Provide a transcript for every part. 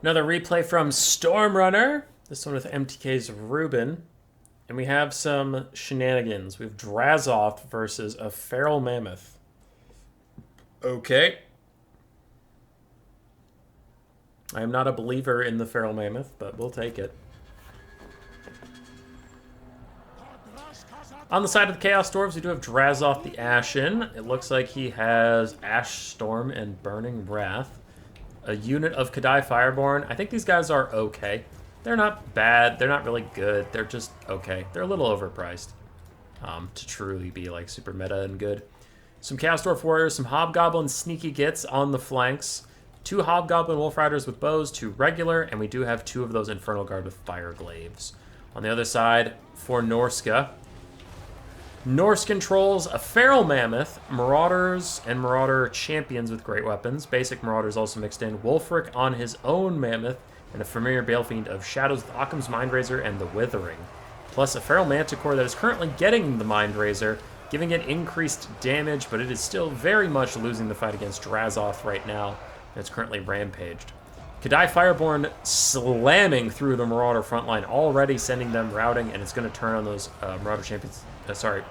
Another replay from Stormrunner. This one with MTK's Ruben. And we have some shenanigans. We have Drazoth versus a Feral Mammoth. Okay. I am not a believer in the Feral Mammoth, but we'll take it. On the side of the Chaos Dwarves, we do have Drazoth the Ashen. It looks like he has Ash Storm and Burning Wrath. A unit of Kadai Fireborn. I think these guys are okay. They're not bad. They're not really good. They're just okay. They're a little overpriced to truly be like super meta and good. Some Chaos Dwarf Warriors, some Hobgoblin Sneaky Gits on the flanks. 2 Hobgoblin Wolf Riders with bows, 2 regular, and we do have 2 of those Infernal Guard with Fire Glaives. On the other side, for Norska, Norse controls a Feral Mammoth, Marauders, and Marauder Champions with great weapons. Basic Marauders also mixed in. Wulfric on his own Mammoth, and a familiar Balefiend of Shadows with Occam's Mindrazor and the Withering. Plus a Feral Manticore that is currently getting the Mindrazor, giving it increased damage, but it is still very much losing the fight against Drazoth right now, and it's currently rampaged. Kadai Fireborn slamming through the Marauder frontline, already sending them routing, and it's going to turn on those Marauder Champions,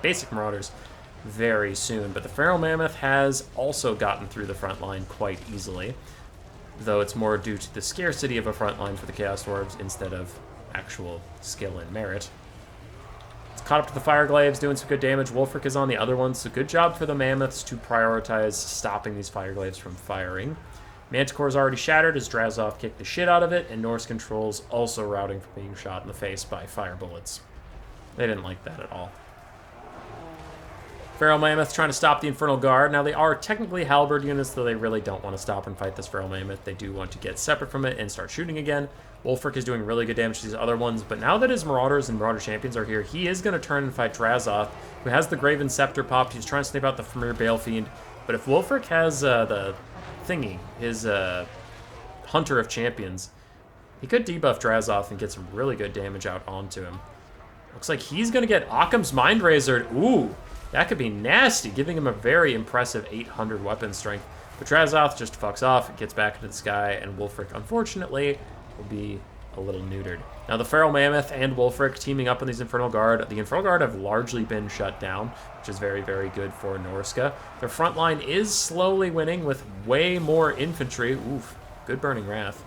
basic Marauders very soon. But the Feral Mammoth has also gotten through the front line quite easily, though it's more due to the scarcity of a front line for the Chaos Dwarves instead of actual skill and merit. It's caught up to the Fire Glaives, doing some good damage. Wulfric is on the other one, so good job for the Mammoths to prioritize stopping these Fire Glaives from firing. Manticore is already shattered as Drazoth kicked the shit out of it, and Norse controls also routing from being shot in the face by fire bullets. They didn't like that at all. Feral Mammoth trying to stop the Infernal Guard. Now, they are technically Halberd units, though they really don't want to stop and fight this Feral Mammoth. They do want to get separate from it and start shooting again. Wulfric is doing really good damage to these other ones, but now that his Marauders and Marauder Champions are here, he is going to turn and fight Drazoth, who has the Graven Scepter popped. He's trying to snipe out the Familiar Balefiend, but if Wulfric has the thingy, his Hunter of Champions, he could debuff Drazoth and get some really good damage out onto him. Looks like he's going to get Occam's Mindrazor. Ooh, that could be nasty, giving him a very impressive 800 weapon strength. But Drazoth just fucks off, gets back into the sky, and Wulfric, unfortunately, will be a little neutered. Now, the Feral Mammoth and Wulfric teaming up on these Infernal Guard. The Infernal Guard have largely been shut down, which is very, very good for Norska. Their front line is slowly winning with way more infantry. Oof, good Burning Wrath.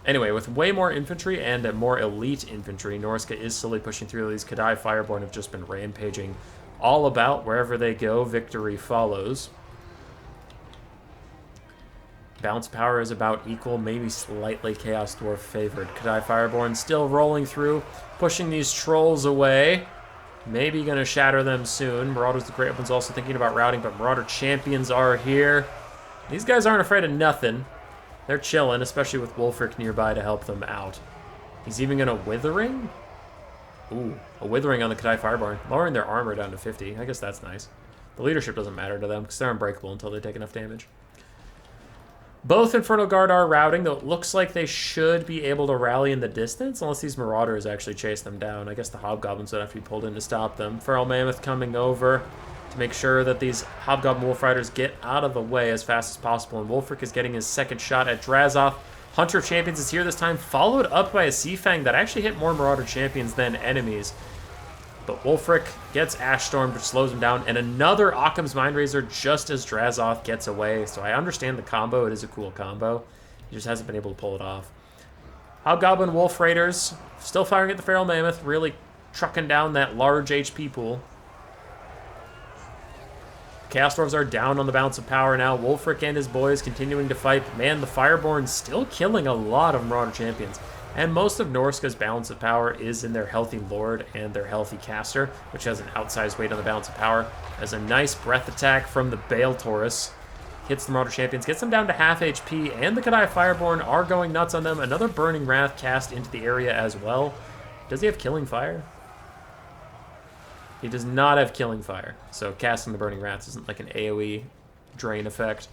Anyway, with way more infantry and a more elite infantry, Norska is slowly pushing through. These Kadai Fireborn have just been rampaging all about. Wherever they go, victory follows. Balance power is about equal, maybe slightly Chaos Dwarf favored. Kadai Fireborn still rolling through, pushing these trolls away. Maybe going to shatter them soon. Marauders the Great One's also thinking about routing, but Marauder Champions are here. These guys aren't afraid of nothing. They're chilling, especially with Wulfric nearby to help them out. He's even going to Withering? Ooh, a Withering on the Kadai Fireborn, lowering their armor down to 50. I guess that's nice. The leadership doesn't matter to them because they're unbreakable until they take enough damage. Both Infernal Guard are routing, though it looks like they should be able to rally in the distance, unless these Marauders actually chase them down. I guess the Hobgoblins would have to be pulled in to stop them. Feral Mammoth coming over to make sure that these Hobgoblin Wolf Riders get out of the way as fast as possible, and Wulfric is getting his second shot at Drazoth. Hunter of Champions is here this time, followed up by a Sea Fang that actually hit more Marauder Champions than enemies. But Wulfric gets Ash Storm, which slows him down, and another Occam's Mindrazor just as Drazoth gets away. So I understand the combo. It is a cool combo. He just hasn't been able to pull it off. Hobgoblin Wolf Raiders still firing at the Feral Mammoth, really trucking down that large HP pool. Chaos Dwarves are down on the balance of power now. Wulfric and his boys continuing to fight. Man, the Fireborn still killing a lot of Marauder Champions. And most of Norska's balance of power is in their Healthy Lord and their Healthy Caster, which has an outsized weight on the balance of power. As a nice breath attack from the Bale Taurus hits the Marauder Champions, gets them down to half HP, and the Kadai Fireborn are going nuts on them. Another Burning Wrath cast into the area as well. Does he have Killing Fire? He does not have Killing Fire, so casting the Burning Wrath isn't like an AoE drain effect.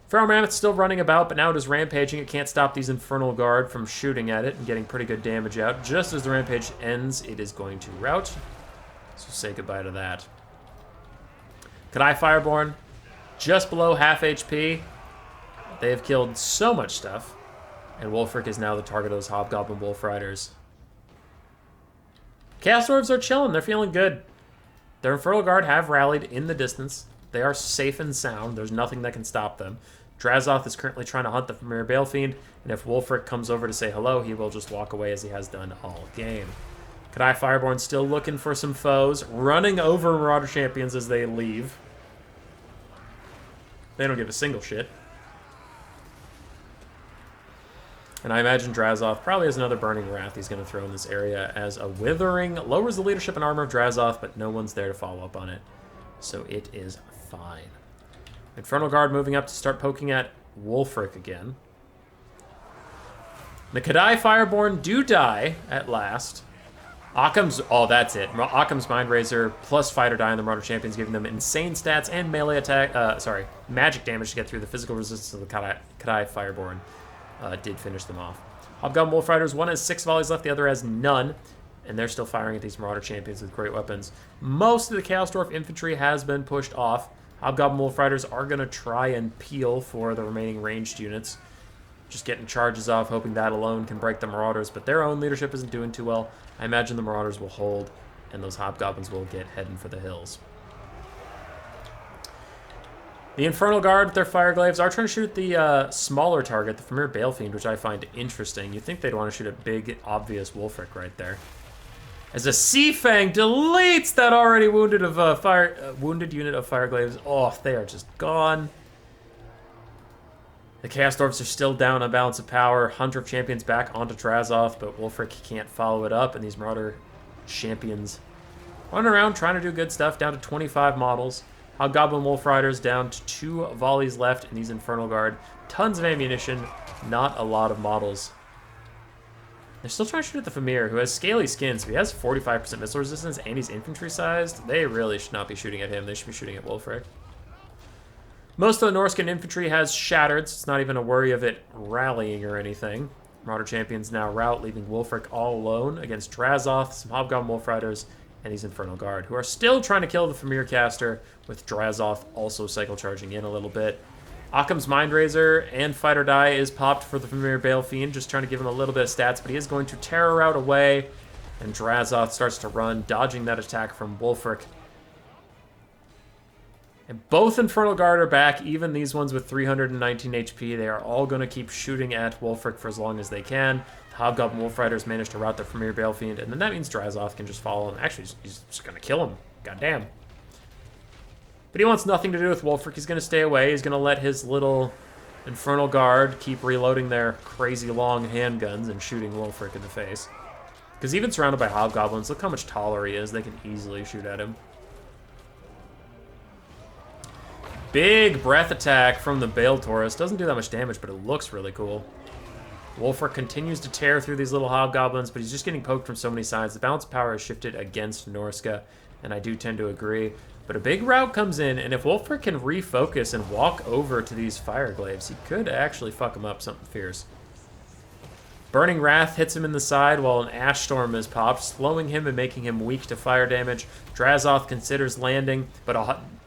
Feral Mammoth still running about, but now it is rampaging. It can't stop these Infernal Guard from shooting at it and getting pretty good damage out. Just as the rampage ends, it is going to rout. So say goodbye to that. Kadai Fireborn, just below half HP. They have killed so much stuff. And Wolfric is now the target of those Hobgoblin Wolf Riders. Chaos Dwarves are chilling. They're feeling good. Their Infernal Guard have rallied in the distance. They are safe and sound. There's nothing that can stop them. Drazoth is currently trying to hunt the Familiar Balefiend, and if Wolfric comes over to say hello, he will just walk away as he has done all game. Kadai Fireborn still looking for some foes, running over Marauder Champions as they leave. They don't give a single shit. And I imagine Drazoth probably has another Burning Wrath he's going to throw in this area as a Withering lowers the leadership and armor of Drazoth, but no one's there to follow up on it. So it is fine. Infernal Guard moving up to start poking at Wolfric again. The Kadai Fireborn do die at last. Occam's... Oh, that's it. Occam's Mind Razor plus Fighter Die on the Marauder Champions, giving them insane stats and melee attack... magic damage to get through the physical resistance of the Kadai Fireborn. Did finish them off. Hobgoblin Wolf Riders, one has 6 volleys left, the other has none. And they're still firing at these Marauder Champions with great weapons. Most of the Chaos Dwarf infantry has been pushed off. Hobgoblin Wolf Riders are going to try and peel for the remaining ranged units. Just getting charges off, hoping that alone can break the Marauders. But their own leadership isn't doing too well. I imagine the Marauders will hold, and those Hobgoblins will get heading for the hills. The Infernal Guard with their Fireglaves are trying to shoot the smaller target, the Familiar Balefiend, which I find interesting. You'd think they'd want to shoot a big, obvious Wolfric right there. As a Sea Fang deletes that already wounded unit of Fireglaves. Oh, they are just gone. The Chaos Dwarfs are still down on balance of power. Hunter of Champions back onto Drazoth, but Wolfric can't follow it up, and these Marauder Champions running around trying to do good stuff, down to 25 models. Hobgoblin Wolf Riders down to 2 volleys left in these Infernal Guard. Tons of ammunition, not a lot of models. They're still trying to shoot at the Famir, who has scaly skin, so he has 45% missile resistance, and he's infantry-sized. They really should not be shooting at him. They should be shooting at Wolfric. Most of the Norscan infantry has shattered, so it's not even a worry of it rallying or anything. Marauder Champions now rout, leaving Wolfric all alone against Drazoth, some Hobgoblin Wolf Riders, and these Infernal Guard, who are still trying to kill the Famir caster, with Drazoth also cycle charging in a little bit. Occam's Mind Razor and Fighter Die is popped for the Familiar Balefiend, just trying to give him a little bit of stats, but he is going to Terror Route away, and Drazoth starts to run, dodging that attack from Wolfric. And both Infernal Guard are back, even these ones with 319 HP. They are all going to keep shooting at Wolfric for as long as they can. The Hobgoblin Wolf Riders manage to rout the Familiar Balefiend, and then that means Drazoth can just follow him. Actually, he's just going to kill him. Goddamn. But he wants nothing to do with Wolfric. He's going to stay away. He's going to let his little Infernal Guard keep reloading their crazy long handguns and shooting Wolfric in the face. Because even surrounded by Hobgoblins, look how much taller he is. They can easily shoot at him. Big breath attack from the Bale Taurus. Doesn't do that much damage, but it looks really cool. Wolfric continues to tear through these little Hobgoblins, but he's just getting poked from so many sides. The balance of power has shifted against Norska, and I do tend to agree. But a big rout comes in, and if Wolfric can refocus and walk over to these Fireglaves, he could actually fuck him up something fierce. Burning Wrath hits him in the side while an Ash Storm is popped, slowing him and making him weak to fire damage. Drazoth considers landing, but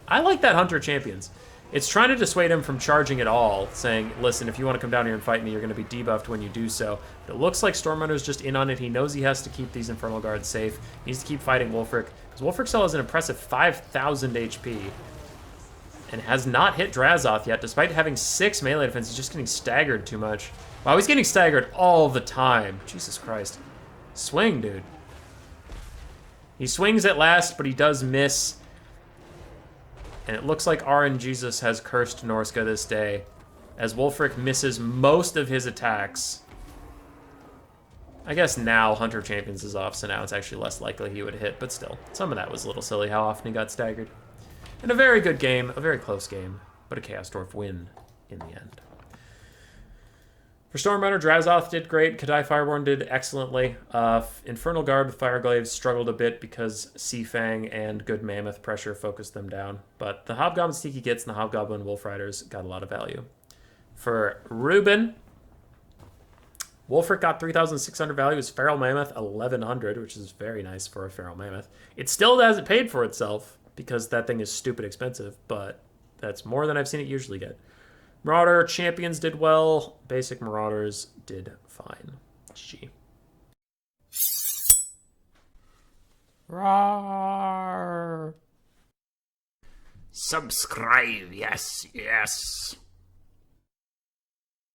I like that Hunter Champions. It's trying to dissuade him from charging at all, saying, listen, if you want to come down here and fight me, you're going to be debuffed when you do so. But it looks like Stormrunner's just in on it. He knows he has to keep these Infernal Guards safe. He needs to keep fighting Wolfric. Because Wolfric still has an impressive 5,000 HP. And has not hit Drazoth yet, despite having 6 melee defense. He's just getting staggered too much. Wow, he's getting staggered all the time. Jesus Christ. Swing, dude. He swings at last, but he does miss. And it looks like RNGesus has cursed Norska this day, as Wolfric misses most of his attacks. I guess now Hunter Champions is off, so now it's actually less likely he would hit, but still, some of that was a little silly how often he got staggered. And a very good game, a very close game, but a Chaos Dwarf win in the end. For Stormrunner, Drazoth did great. Kadai Fireborn did excellently. Infernal Guard with Fireglaves struggled a bit because Sea Fang and good Mammoth pressure focused them down. But the Hobgoblin Sneaky Gits and the Hobgoblin Wolf Riders got a lot of value. For Ruben, Wolfric got 3,600 value. His Feral Mammoth, 1,100, which is very nice for a Feral Mammoth. It still hasn't paid for itself because that thing is stupid expensive, but that's more than I've seen it usually get. Marauder champions did well. Basic Marauders did fine. GG. Roar. Subscribe, yes, yes.